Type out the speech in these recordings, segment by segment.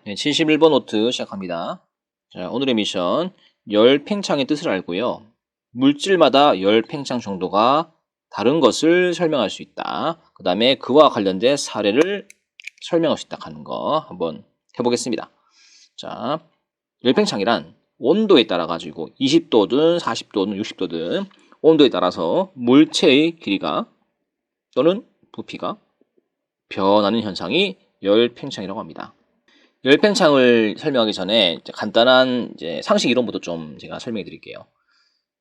네, 71번 노트 시작합니다. 자, 오늘의 미션, 열 팽창의 뜻을 알고요. 물질마다 열 팽창 정도가 다른 것을 설명할 수 있다. 그 다음에 그와 관련된 사례를 설명할 수 있다 하는 거 한번 해보겠습니다. 자, 열 팽창이란 온도에 따라 가지고 20도든 40도든 60도든 온도에 따라서 물체의 길이가 또는 부피가 변하는 현상이 열 팽창이라고 합니다. 열 팽창을 설명하기 전에 간단한 상식 이론부터 좀 제가 설명해 드릴게요.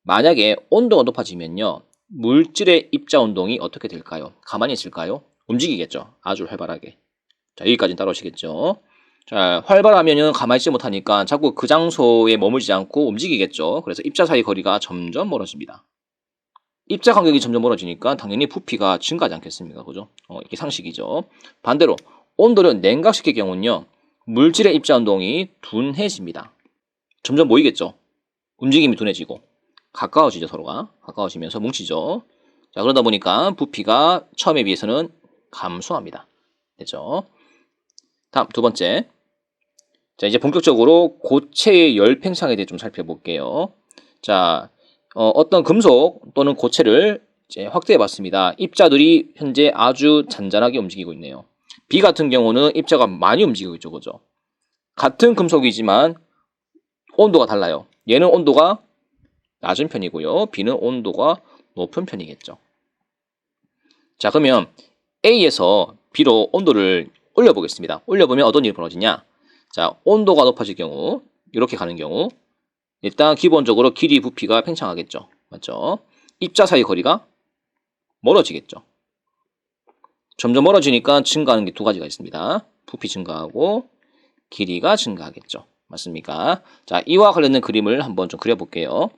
만약에 온도가 높아지면요, 물질의 입자 운동이 어떻게 될까요? 가만히 있을까요? 움직이겠죠. 아주 활발하게. 자, 여기까지는 따라오시겠죠. 자, 활발하면은 가만히 있지 못하니까 자꾸 그 장소에 머물지 않고 움직이겠죠. 그래서 입자 사이 거리가 점점 멀어집니다. 입자 간격이 점점 멀어지니까 당연히 부피가 증가하지 않겠습니까? 그죠? 이게 상식이죠. 반대로 온도를 냉각시킬 경우는요, 물질의 입자 운동이 둔해집니다. 점점 모이겠죠. 움직임이 둔해지고 가까워지죠. 서로가 가까워지면서 뭉치죠. 자, 그러다 보니까 부피가 처음에 비해서는 감소합니다. 됐죠? 다음 두 번째. 자, 이제 본격적으로 고체의 열 팽창에 대해 좀 살펴볼게요. 자, 어떤 금속 또는 고체를 이제 확대해 봤습니다. 입자들이 현재 아주 잔잔하게 움직이고 있네요. 비 같은 경우는 입자가 많이 움직이고 있죠. 그죠? 같은 금속이지만 온도가 달라요. 얘는 온도가 낮은 편이고요. B는 온도가 높은 편이겠죠. 자, 그러면 A에서 B로 온도를 올려보겠습니다. 올려보면 어떤 일이 벌어지냐? 자, 온도가 높아질 경우, 이렇게 가는 경우, 일단 기본적으로 길이 부피가 팽창하겠죠. 맞죠? 입자 사이 거리가 멀어지겠죠. 점점 멀어지니까 증가하는 게 두 가지가 있습니다. 부피 증가하고 길이가 증가하겠죠. 맞습니까? 자, 이와 관련된 그림을 한번 좀 그려볼게요.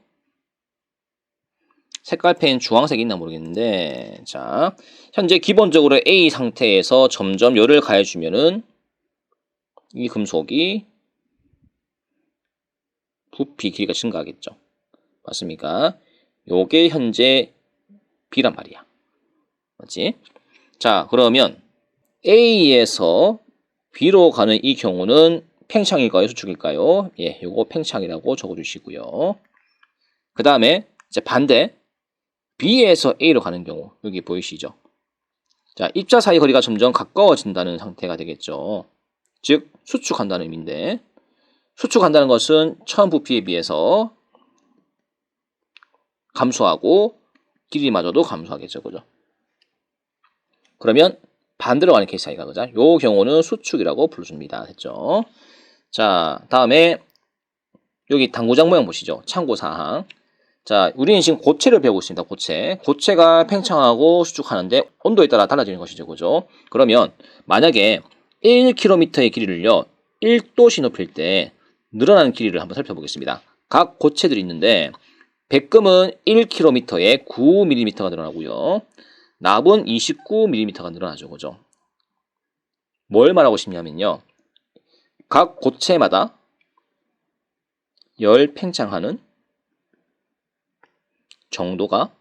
색깔펜 주황색이 있나 모르겠는데, 자, 현재 기본적으로 A 상태에서 점점 열을 가해주면은 이 금속이 부피 길이가 증가하겠죠. 맞습니까? 요게 현재 B란 말이야. 맞지? 자, 그러면 A에서 B로 가는 이 경우는 팽창일까요? 수축일까요? 예, 요거 팽창이라고 적어주시고요. 그 다음에 이제 반대 B에서 A로 가는 경우, 여기 보이시죠? 자, 입자 사이 거리가 점점 가까워진다는 상태가 되겠죠. 즉 수축한다는 의미인데, 수축한다는 것은 처음 부피에 비해서 감소하고 길이마저도 감소하겠죠. 그죠? 그러면 반대로 가는 케이스 아이가 그죠? 요 경우는 수축이라고 불러줍니다. 됐죠? 자, 다음에 여기 당구장 모양 보시죠. 참고사항. 자, 우리는 지금 고체를 배우고 있습니다. 고체. 고체가 팽창하고 수축하는데 온도에 따라 달라지는 것이죠. 그죠? 그러면 만약에 1km의 길이를요, 1도씨 높일 때 늘어나는 길이를 한번 살펴보겠습니다. 각 고체들이 있는데 백금은 1km에 9mm가 늘어나고요. 납은 29mm가 늘어나죠. 그죠? 뭘 말하고 싶냐면요. 각 고체마다 열 팽창하는 정도가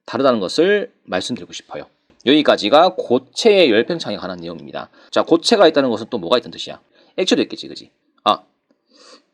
다르다는 것을 말씀드리고 싶어요. 여기까지가 고체의 열 팽창에 관한 내용입니다. 자, 고체가 있다는 것은 또 뭐가 있다는 뜻이야? 액체도 있겠지, 그지? 아,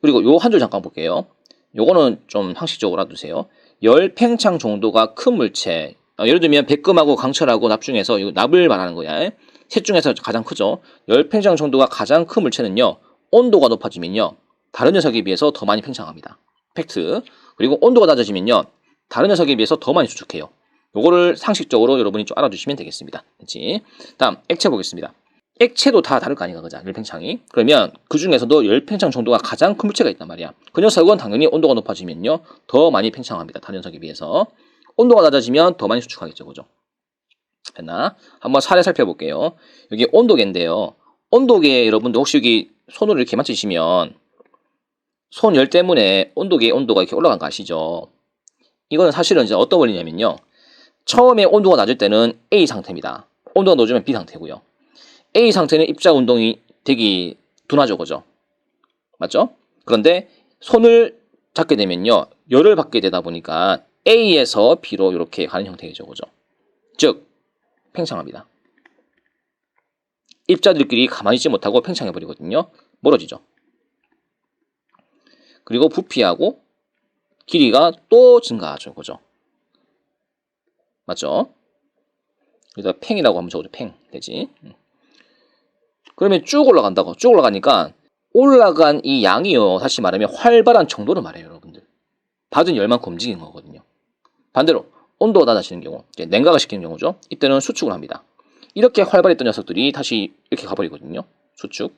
그리고 요 한 줄 잠깐 볼게요. 요거는 좀 상식적으로 알아두세요. 열 팽창 정도가 큰 물체, 예를 들면 백금하고 강철하고 납 중에서 이 납을 말하는 거야. 셋 중에서 가장 크죠. 열 팽창 정도가 가장 큰 물체는요, 온도가 높아지면요, 다른 녀석에 비해서 더 많이 팽창합니다. 팩트. 그리고 온도가 낮아지면요, 다른 녀석에 비해서 더 많이 수축해요. 요거를 상식적으로 여러분이 좀 알아두시면 되겠습니다. 그렇지? 다음 액체 보겠습니다. 액체도 다 다를 거 아닌가, 그죠? 열팽창이. 그러면 그 중에서도 열팽창 정도가 가장 큰 물체가 있단 말이야. 그 녀석은 당연히 온도가 높아지면요, 더 많이 팽창합니다. 다른 녀석에 비해서. 온도가 낮아지면 더 많이 수축하겠죠, 그죠? 됐나? 한번 사례 살펴볼게요. 여기 온도계인데요. 온도계 여러분들 혹시 여기 손으로 이렇게 만지시면 손 열 때문에 온도계의 온도가 이렇게 올라간 거 아시죠? 이거는 사실은 이제 어떤 원리냐면요. 처음에 온도가 낮을 때는 A 상태입니다. 온도가 높으면 B 상태고요. A 상태는 입자 운동이 되기 둔하죠, 그죠? 맞죠? 그런데 손을 잡게 되면요, 열을 받게 되다 보니까 A에서 B로 이렇게 가는 형태이죠, 그죠? 즉 팽창합니다. 입자들끼리 가만히 있지 못하고 팽창해버리거든요. 멀어지죠. 그리고 부피하고 길이가 또 증가하죠. 그죠? 맞죠? 그래서 팽이라고 한번 적어줘. 팽. 되지? 그러면 쭉 올라간다고. 쭉 올라가니까 올라간 이 양이요. 다시 말하면 활발한 정도를 말해요. 여러분들. 받은 열만큼 움직이는 거거든요. 반대로 온도가 낮아지는 경우, 이제 냉각을 시키는 경우죠. 이때는 수축을 합니다. 이렇게 활발했던 녀석들이 다시 이렇게 가버리거든요. 수축.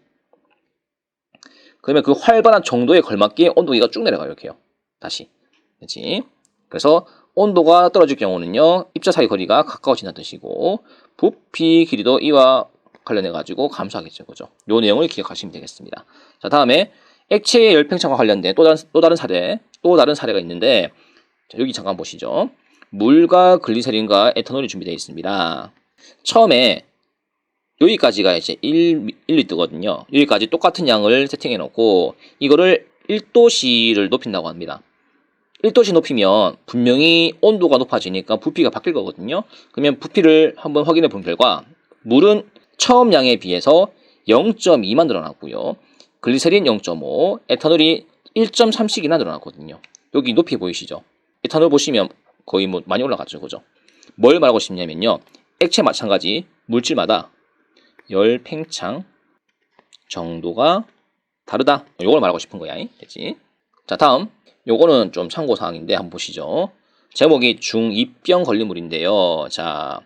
그러면 그 활발한 정도에 걸맞게 온도계가 쭉 내려가요. 이렇게요. 다시. 그렇지? 그래서 온도가 떨어질 경우는요. 입자 사이 거리가 가까워진다는 뜻이고 부피 길이도 이와 관련해 가지고 감소하겠죠. 그죠? 요 내용을 기억하시면 되겠습니다. 자, 다음에 액체의 열팽창과 관련된 또 다른 사례가 있는데 자, 여기 잠깐 보시죠. 물과 글리세린과 에탄올이 준비되어 있습니다. 처음에 여기까지가 이제 1리터거든요. 여기까지 똑같은 양을 세팅해 놓고 이거를 1도씨를 높인다고 합니다. 1도씨 높이면 분명히 온도가 높아지니까 부피가 바뀔 거거든요. 그러면 부피를 한번 확인해 본 결과 물은 처음 양에 비해서 0.2만 늘어났고요. 글리세린 0.5, 에탄올이 1.3씩이나 늘어났거든요. 여기 높이 보이시죠? 에탄올 보시면 거의 뭐 많이 올라갔죠. 그죠? 뭘 말하고 싶냐면요. 액체 마찬가지 물질마다 열 팽창 정도가 다르다. 요걸 말하고 싶은 거야. 됐지? 자, 다음. 요거는 좀 참고사항인데 한번 보시죠. 제목이 중2병 걸린 물인데요. 자,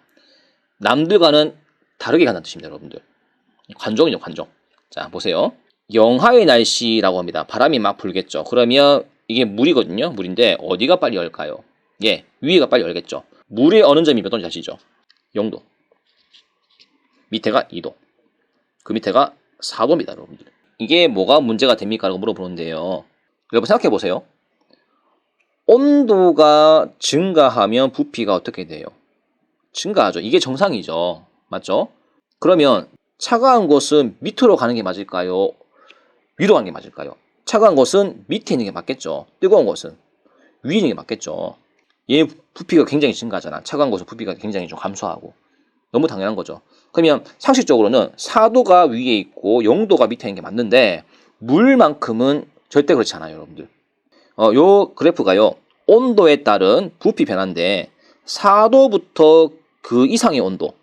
남들과는 다르게 간다는 뜻입니다. 여러분들. 관종이죠. 관종. 자, 보세요. 영하의 날씨라고 합니다. 바람이 막 불겠죠. 그러면 이게 물이거든요. 물인데 어디가 빨리 열까요? 예, 위에가 빨리 열겠죠. 물의 어느 점이 몇 도인지 아시죠? 0도. 밑에가 2도. 그 밑에가 4도입니다. 여러분들. 이게 뭐가 문제가 됩니까? 라고 물어보는데요. 여러분 생각해 보세요. 온도가 증가하면 부피가 어떻게 돼요? 증가하죠. 이게 정상이죠. 맞죠? 그러면 차가운 곳은 밑으로 가는 게 맞을까요? 위로 가는 게 맞을까요? 차가운 곳은 밑에 있는 게 맞겠죠. 뜨거운 곳은 위에 있는 게 맞겠죠. 얘 부피가 굉장히 증가하잖아. 차가운 곳은 부피가 굉장히 좀 감소하고. 너무 당연한 거죠. 그러면 상식적으로는 4도가 위에 있고 0도가 밑에 있는 게 맞는데 물만큼은 절대 그렇지 않아요. 여러분들. 요 그래프가요. 온도에 따른 부피 변화인데 4도부터 그 이상의 온도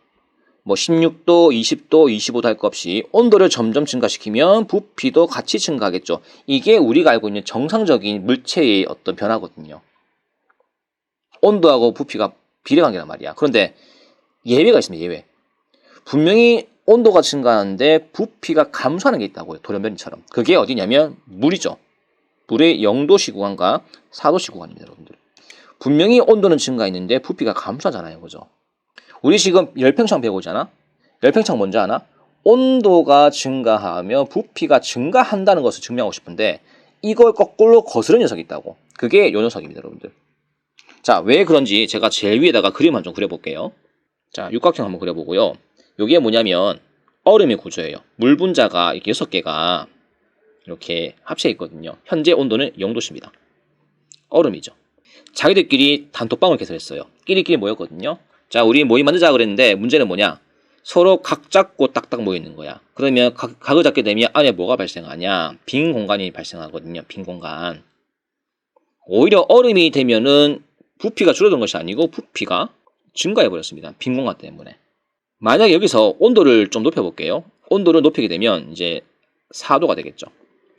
뭐 16도, 20도, 25도 할 것 없이 온도를 점점 증가시키면 부피도 같이 증가하겠죠. 이게 우리가 알고 있는 정상적인 물체의 어떤 변화거든요. 온도하고 부피가 비례관계란 말이야. 그런데 예외가 있습니다. 예외. 분명히 온도가 증가하는데 부피가 감소하는 게 있다고요. 돌연변이처럼. 그게 어디냐면 물이죠. 물의 0도씨 구간과 4도씨 구간입니다. 여러분들. 분명히 온도는 증가했는데 부피가 감소하잖아요. 그죠? 우리 지금 열팽창 배우잖아. 열팽창 뭔지 아나? 온도가 증가하며 부피가 증가한다는 것을 증명하고 싶은데 이걸 거꾸로 거스르는 녀석이 있다고. 그게 요 녀석입니다. 여러분들. 자, 왜 그런지 제가 제일 위에다가 그림 한번 좀 그려볼게요. 자, 육각형 한번 그려보고요. 이게 뭐냐면 얼음의 구조예요. 물 분자가 이렇게 6개가 이렇게 합쳐 있거든요. 현재 온도는 0도씨입니다. 얼음이죠. 자기들끼리 단톡방을 개설했어요. 끼리끼리 모였거든요. 자, 우리 모임 만들자 그랬는데 문제는 뭐냐? 서로 각 잡고 딱딱 모이는 거야. 그러면 각을 잡게 되면 안에 뭐가 발생하냐? 빈 공간이 발생하거든요. 빈 공간. 오히려 얼음이 되면은 부피가 줄어든 것이 아니고 부피가 증가해 버렸습니다. 빈 공간 때문에. 만약에 여기서 온도를 좀 높여볼게요. 온도를 높이게 되면 이제 4도가 되겠죠.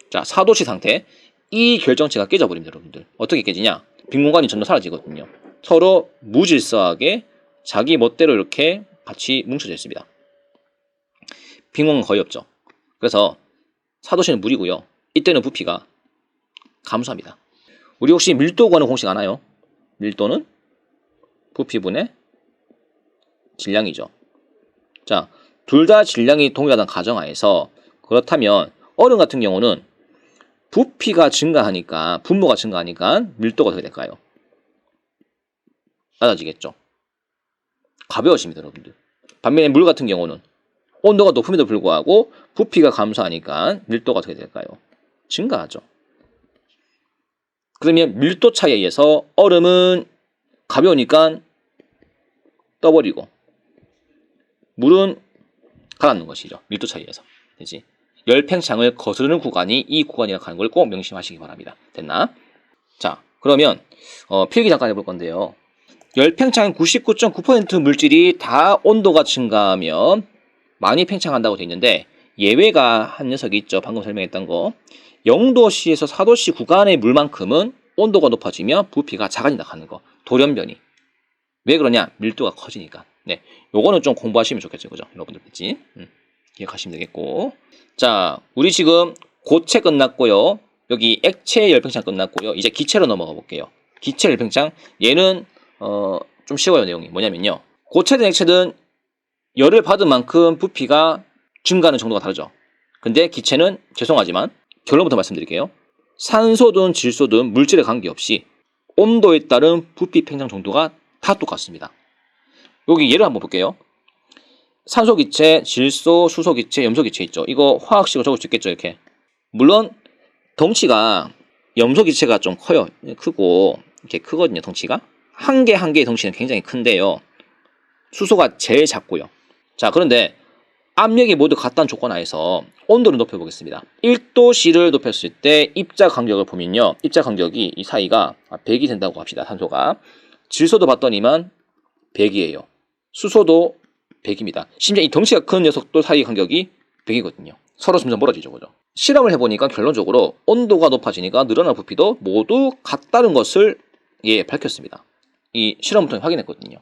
자, 4도씨 상태. 이 결정체가 깨져버립니다. 여러분들. 어떻게 깨지냐? 빈 공간이 전부 사라지거든요. 서로 무질서하게 자기 멋대로 이렇게 같이 뭉쳐져 있습니다. 빈 공간 거의 없죠. 그래서 4도씨는 물이고요. 이때는 부피가 감소합니다. 우리 혹시 밀도 구하는 공식 아나요? 밀도는 부피분의 질량이죠. 자, 둘 다 질량이 동일하다는 가정하에서 그렇다면 얼음 같은 경우는 부피가 증가하니까 분모가 증가하니까 밀도가 어떻게 될까요? 낮아지겠죠. 가벼워집니다. 여러분들. 반면에 물 같은 경우는 온도가 높음에도 불구하고 부피가 감소하니까 밀도가 어떻게 될까요? 증가하죠. 그러면 밀도 차이에 의해서 얼음은 가벼우니까 떠버리고 물은 가라앉는 것이죠. 밀도 차이에서. 되지? 열 팽창을 거스르는 구간이 이 구간이라고 하는 걸 꼭 명심하시기 바랍니다. 됐나? 자, 그러면 필기 잠깐 해볼 건데요. 열 팽창 99.9% 물질이 다 온도가 증가하면 많이 팽창한다고 되어 있는데 예외가 한 녀석이 있죠. 방금 설명했던 거. 0도씨에서 4도씨 구간의 물만큼은 온도가 높아지면 부피가 작아진다 하는 거. 돌연변이. 왜 그러냐? 밀도가 커지니까. 네, 요거는 좀 공부하시면 좋겠죠, 그죠? 여러분들 됐지? 기억하시면 되겠고. 자, 우리 지금 고체 끝났고요. 여기 액체 열팽창 끝났고요. 이제 기체로 넘어가 볼게요. 기체 열팽창. 얘는 좀 쉬워요, 내용이. 뭐냐면요. 고체든 액체든 열을 받은 만큼 부피가 증가하는 정도가 다르죠. 근데 기체는 죄송하지만 결론부터 말씀드릴게요. 산소든 질소든 물질에 관계없이 온도에 따른 부피 팽창 정도가 다 똑같습니다. 여기 예를 한번 볼게요. 산소 기체, 질소, 수소 기체, 염소 기체 있죠. 이거 화학식으로 적을 수 있겠죠, 이렇게. 물론 덩치가 염소 기체가 좀 커요. 크고 이렇게 크거든요, 덩치가. 한 개 한 개의 덩치는 굉장히 큰데요. 수소가 제일 작고요. 자, 그런데 압력이 모두 같다는 조건 하에서 온도를 높여보겠습니다. 1도씨를 높였을 때 입자 간격을 보면요. 입자 간격이 이 사이가 100이 된다고 합시다. 산소가. 질소도 봤더니만 100이에요. 수소도 100입니다. 심지어 이 덩치가 큰 녀석도 사이 간격이 100이거든요. 서로 점점 멀어지죠, 그죠? 실험을 해보니까 결론적으로 온도가 높아지니까 늘어난 부피도 모두 같다는 것을 밝혔습니다. 이 실험을 통해 확인했거든요.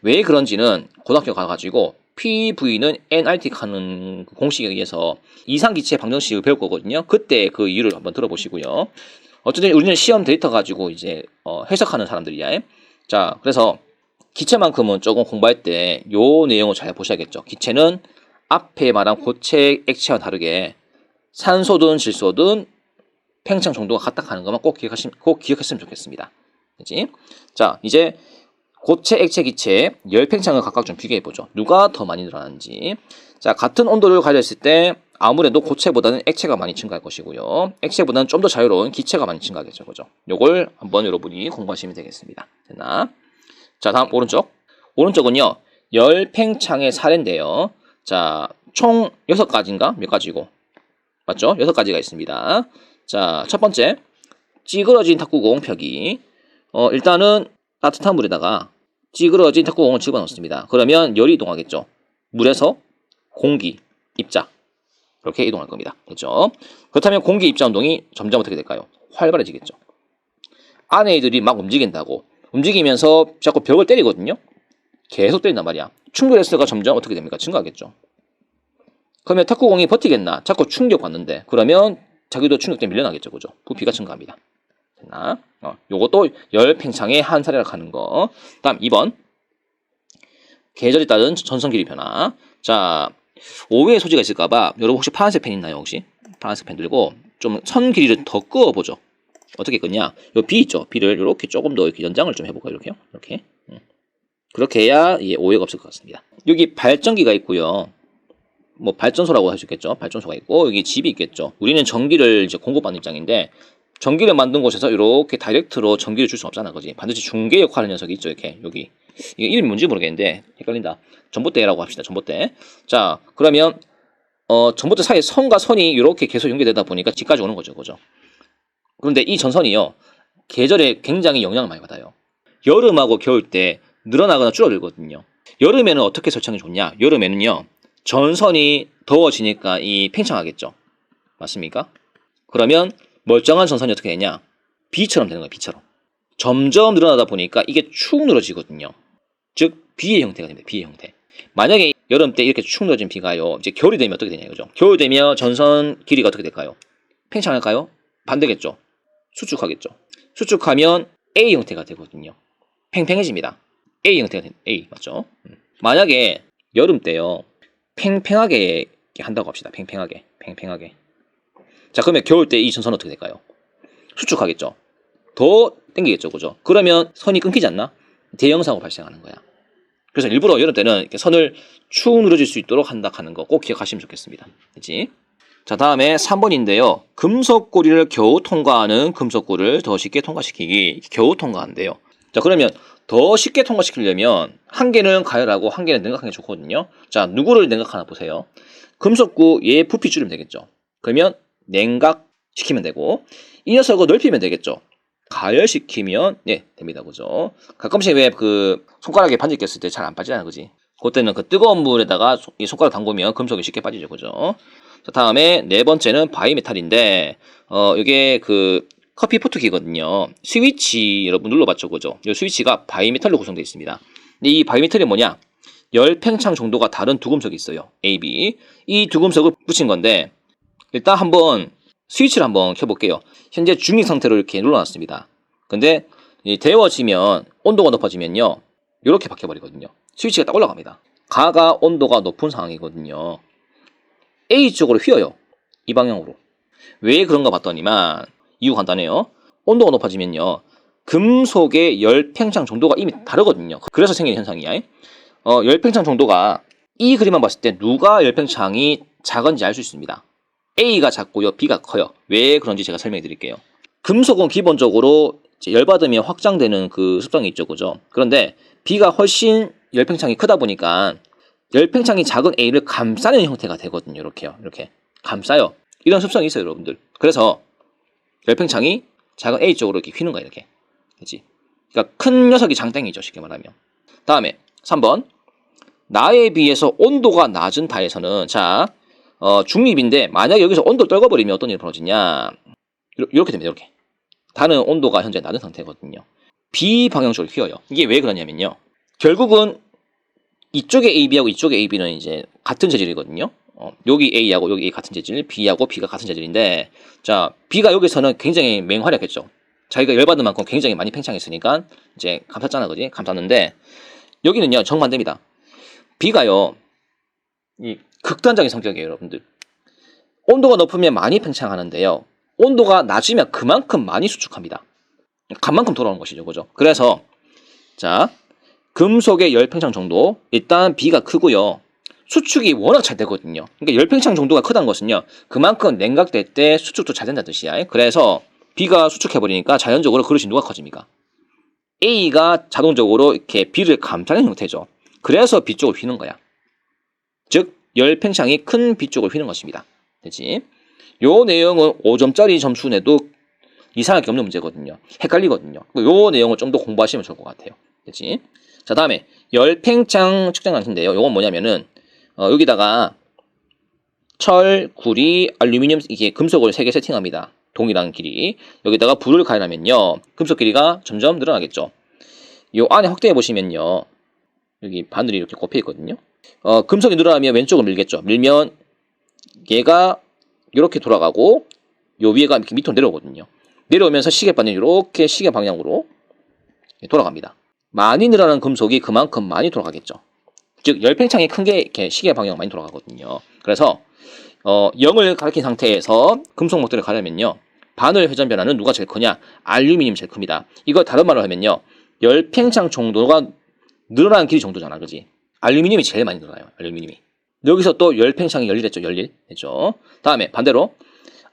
왜 그런지는 고등학교 가가지고 PV는 nRT 하는 공식에 의해서 이상기체 방정식을 배울 거거든요. 그때 그 이유를 한번 들어보시고요. 어쨌든 우리는 시험 데이터 가지고 이제 해석하는 사람들이야. 자, 그래서 기체만큼은 조금 공부할 때 요 내용을 잘 보셔야겠죠. 기체는 앞에 말한 고체 액체와 다르게 산소든 질소든 팽창 정도가 같다 하는 것만 꼭 기억했으면 좋겠습니다. 그치? 자, 이제 고체, 액체, 기체, 열 팽창을 각각 좀 비교해보죠. 누가 더 많이 늘어나는지. 자, 같은 온도를 가졌을 때 아무래도 고체보다는 액체가 많이 증가할 것이고요. 액체보다는 좀 더 자유로운 기체가 많이 증가하겠죠. 그죠? 요걸 한번 여러분이 공부하시면 되겠습니다. 됐나? 자, 다음 오른쪽. 오른쪽은요. 열 팽창의 사례인데요. 자, 총 6가지인가? 몇 가지고? 맞죠? 6가지가 있습니다. 자, 첫 번째. 찌그러진 탁구공 펴기. 일단은 따뜻한 물에다가 찌그러진 탁구공을 집어넣습니다. 그러면 열이 이동하겠죠. 물에서 공기, 입자 이렇게 이동할 겁니다. 됐죠? 그렇다면 공기, 입자 운동이 점점 어떻게 될까요? 활발해지겠죠. 안에 애들이 막 움직인다고 움직이면서 자꾸 벽을 때리거든요. 계속 때린단 말이야. 충돌 횟수가 점점 어떻게 됩니까? 증가하겠죠. 그러면 탁구공이 버티겠나? 자꾸 충격받는데 그러면 자기도 충격 때문에 밀려나겠죠. 그죠? 부피가 증가합니다. 됐나? 요것도 열 팽창의 한 사례라 하는 거. 다음 2번. 계절에 따른 전선 길이 변화. 자, 오해의 소지가 있을까봐 여러분 혹시 파란색 펜 있나요? 혹시 파란색 펜 들고 좀 선 길이를 더 그어보죠. 어떻게 끄냐? 요 비 있죠? 비를 이렇게 조금 더 이렇게 연장을 좀 해볼까요? 이렇게요? 이렇게. 그렇게 해야 오해가 없을 것 같습니다. 여기 발전기가 있고요. 뭐 발전소라고 할 수 있겠죠. 발전소가 있고 여기 집이 있겠죠. 우리는 전기를 이제 공급받는 입장인데. 전기를 만든 곳에서 이렇게 다이렉트로 전기를 줄 수 없잖아, 그지? 반드시 중계 역할하는 녀석이 있죠, 이렇게 여기. 이게 이름이 뭔지 모르겠는데 헷갈린다. 전봇대라고 합시다, 전봇대. 자, 그러면 전봇대 사이에 선과 선이 이렇게 계속 연결되다 보니까 집까지 오는 거죠, 그죠? 그런데 이 전선이요, 계절에 굉장히 영향을 많이 받아요. 여름하고 겨울 때 늘어나거나 줄어들거든요. 여름에는 어떻게 설정이 좋냐? 여름에는요, 전선이 더워지니까 이 팽창하겠죠. 맞습니까? 그러면 멀쩡한 전선이 어떻게 되냐? B처럼 되는 거예요. B처럼. 점점 늘어나다 보니까 이게 축 늘어지거든요. 즉 B의 형태가 됩니다. B의 형태. 만약에 여름 때 이렇게 축 늘어진 B가요. 이제 겨울이 되면 어떻게 되냐 이거죠. 겨울 되면 전선 길이가 어떻게 될까요? 팽창할까요? 반대겠죠. 수축하겠죠. 수축하면 A 형태가 되거든요. 팽팽해집니다. A 형태가 됩니다. A 맞죠? 만약에 여름 때요. 팽팽하게 한다고 합시다. 팽팽하게. 자, 그러면 겨울 때 이 전선은 어떻게 될까요? 수축하겠죠. 더 당기겠죠, 그죠? 그러면 선이 끊기지 않나? 대형사고가 발생하는 거야. 그래서 일부러 여름 때는 이렇게 선을 축 늘어질 수 있도록 한다 하는 거 꼭 기억하시면 좋겠습니다. 그치? 자, 다음에 3번인데요. 금속고리를 겨우 통과하는 금속고리를 더 쉽게 통과시키기. 겨우 통과한대요. 자, 그러면 더 쉽게 통과시키려면 한 개는 가열하고 한 개는 냉각하는 게 좋거든요. 자, 누구를 냉각하나 보세요. 금속구 얘 부피 줄이면 되겠죠. 그러면 냉각시키면 되고 이 녀석을 넓히면 되겠죠. 가열시키면 네 됩니다. 그죠? 가끔씩 왜 그 손가락에 반지 꼈을 때 잘 안 빠지잖아, 그지? 그때는 그 뜨거운 물에다가 이 손가락 담그면 금속이 쉽게 빠지죠, 그죠? 자, 다음에 네 번째는 바이메탈인데 이게 그 커피 포트기거든요. 스위치 여러분 눌러봤죠, 그죠? 이 스위치가 바이메탈로 구성되어 있습니다. 근데 이 바이메탈이 뭐냐? 열 팽창 정도가 다른 두 금속이 있어요. A, B. 이 두 금속을 붙인 건데 일단 한번 스위치를 한번 켜볼게요. 현재 중립 상태로 이렇게 눌러놨습니다. 근데 데워지면 온도가 높아지면요 이렇게 바뀌어버리거든요. 스위치가 딱 올라갑니다. 가가 온도가 높은 상황이거든요. A 쪽으로 휘어요. 이 방향으로. 왜 그런가 봤더니만 이유 간단해요. 온도가 높아지면요 금속의 열 팽창 정도가 이미 다르거든요. 그래서 생기는 현상이야. 열 팽창 정도가 이 그림만 봤을 때 누가 열 팽창이 작은지 알 수 있습니다. A가 작고요, B가 커요. 왜 그런지 제가 설명해 드릴게요. 금속은 기본적으로 열받으면 확장되는 그 습성이 있죠, 그죠? 그런데 B가 훨씬 열팽창이 크다 보니까 열팽창이 작은 A를 감싸는 형태가 되거든요. 이렇게요, 이렇게 감싸요. 이런 습성이 있어요, 여러분들. 그래서 열팽창이 작은 A 쪽으로 이렇게 휘는 거야, 이렇게. 그렇지? 그러니까 큰 녀석이 장땡이죠, 쉽게 말하면. 다음에 3번. 나에 비해서 온도가 낮은 다에서는 자. 중립인데 만약에 여기서 온도를 떨궈버리면 어떤 일이 벌어지냐 이렇게 됩니다. 이렇게 다는 온도가 현재 낮은 상태거든요. 비방향적으로 휘어요. 이게 왜 그러냐면요 결국은 이쪽에 AB하고 이쪽에 AB는 이제 같은 재질이거든요. 여기 A하고 여기 A 같은 재질, B하고 B가 같은 재질인데 자 B가 여기서는 굉장히 맹활약했죠. 자기가 열받은 만큼 굉장히 많이 팽창했으니까 이제 감쌌잖아, 그지? 감쌌는데 여기는요 정반대입니다. B가요 이 극단적인 성격이에요, 여러분들. 온도가 높으면 많이 팽창하는데요. 온도가 낮으면 그만큼 많이 수축합니다. 간만큼 돌아오는 것이죠, 그죠? 그래서 자 금속의 열 팽창 정도 일단 B가 크고요. 수축이 워낙 잘 되거든요. 그러니까 열 팽창 정도가 크다는 것은요. 그만큼 냉각될 때 수축도 잘 된다는 뜻이야. 그래서 B가 수축해버리니까 자연적으로 그릇이 누가 커집니까? A가 자동적으로 이렇게 B를 감싸는 형태죠. 그래서 B 쪽을 휘는 거야. 즉 열 팽창이 큰 B 쪽을 휘는 것입니다. 되지? 요 내용은 5점짜리 점수 내도 이상할 게 없는 문제거든요. 헷갈리거든요. 요 내용을 좀 더 공부하시면 좋을 것 같아요. 되지? 자, 다음에 열 팽창 측정 장치인데요. 요건 뭐냐면은 여기다가 철, 구리, 알루미늄 이게 금속을 3개 세팅합니다. 동일한 길이. 여기다가 불을 가열하면요. 금속 길이가 점점 늘어나겠죠. 요 안에 확대해 보시면요. 여기 바늘이 이렇게 꼽혀 있거든요. 금속이 늘어나면 왼쪽으로 밀겠죠. 밀면 얘가 이렇게 돌아가고 요 위에가 이렇게 밑으로 내려오거든요. 내려오면서 시계바늘이 이렇게 시계 방향으로 돌아갑니다. 많이 늘어나는 금속이 그만큼 많이 돌아가겠죠. 즉 열팽창이 큰 게 이렇게 시계 방향 많이 돌아가거든요. 그래서 0을 가리킨 상태에서 금속 목대를 가려면요. 바늘 회전 변화는 누가 제일 크냐? 알루미늄이 제일 큽니다. 이거 다른 말로 하면요. 열팽창 정도가 늘어나는 길이 정도잖아, 그지? 알루미늄이 제일 많이 늘어나요. 알루미늄이. 여기서 또 열팽창이 열일했죠. 열일 했죠. 다음에 반대로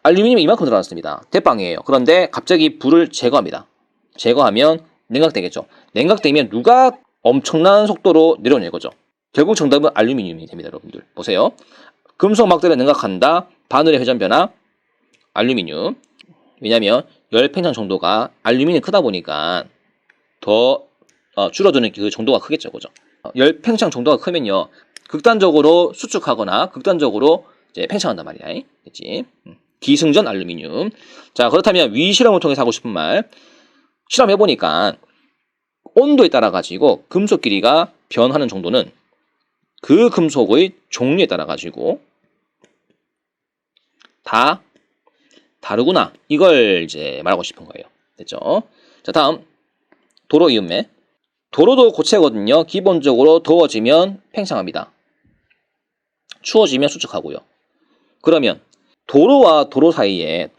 알루미늄이 이만큼 늘어났습니다. 대빵이에요. 그런데 갑자기 불을 제거합니다. 제거하면 냉각되겠죠. 냉각되면 누가 엄청난 속도로 내려오는 거죠. 결국 정답은 알루미늄이 됩니다. 여러분들 보세요. 금속 막대를 냉각한다. 바늘의 회전 변화 알루미늄. 왜냐하면 열팽창 정도가 알루미늄이 크다 보니까 더 줄어드는 그 정도가 크겠죠, 그죠? 열팽창 정도가 크면요, 극단적으로 수축하거나 극단적으로 이제 팽창한단 말이야. 그렇지? 기승전 알루미늄. 자, 그렇다면 위 실험을 통해서 하고 싶은 말, 실험해 보니까 온도에 따라 가지고 금속 길이가 변하는 정도는 그 금속의 종류에 따라 가지고 다 다르구나. 이걸 이제 말하고 싶은 거예요. 됐죠? 자, 다음 도로 이음매. 도로도 고체거든요. 기본적으로 더워지면 팽창합니다. 추워지면 수축하고요. 그러면 도로와 도로 사이에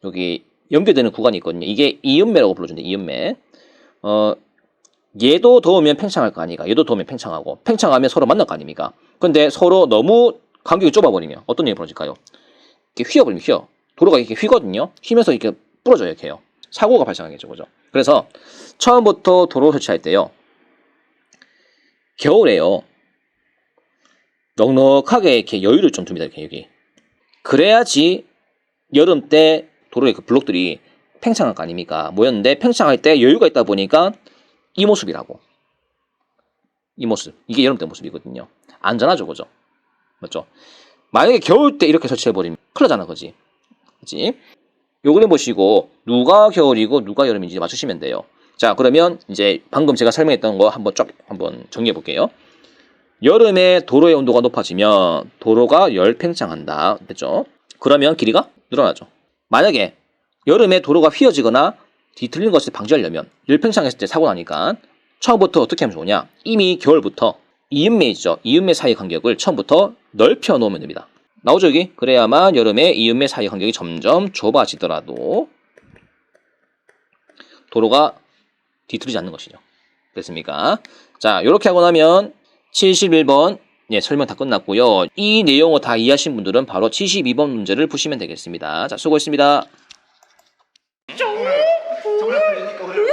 여기 연결되는 구간이 있거든요. 이게 이음매라고 불러준대. 이음매. 얘도 더우면 팽창할 거 아니까. 얘도 더우면 팽창하고. 팽창하면 서로 만날 거 아닙니까? 근데 서로 너무 간격이 좁아버리면 어떤 일이 벌어질까요? 이렇게 휘어버리면 휘어. 도로가 이렇게 휘거든요. 휘면서 이렇게 부러져요. 이렇게요. 사고가 발생하겠죠. 그죠? 그래서 처음부터 도로 설치할 때요. 겨울에요. 넉넉하게 이렇게 여유를 좀 둡니다. 이렇게 여기. 그래야지 여름 때 도로에 그 블록들이 팽창할 거 아닙니까? 모였는데 팽창할 때 여유가 있다 보니까 이 모습이라고. 이 모습. 이게 여름 때 모습이거든요. 안전하죠, 그죠? 맞죠? 만약에 겨울 때 이렇게 설치해버리면 큰일 나잖아, 그지? 그지? 요 그림 보시고 누가 겨울이고 누가 여름인지 맞추시면 돼요. 자, 그러면 이제 방금 제가 설명했던 거 한번 정리해 볼게요. 여름에 도로의 온도가 높아지면 도로가 열팽창한다. 됐죠? 그러면 길이가 늘어나죠. 만약에 여름에 도로가 휘어지거나 뒤틀리는 것을 방지하려면 열팽창했을 때 사고 나니까 처음부터 어떻게 하면 좋으냐? 이미 겨울부터 이음매 있죠. 이음매 사이 간격을 처음부터 넓혀 놓으면 됩니다. 나오죠 여기? 그래야만 여름에 이음매 사이 간격이 점점 좁아지더라도 도로가 뒤틀리지 않는 것이죠. 됐습니까? 자, 이렇게 하고 나면 71번 설명 다 끝났고요. 이 내용을 다 이해하신 분들은 바로 72번 문제를 푸시면 되겠습니다. 자, 수고했습니다. 정답 들리니까 오늘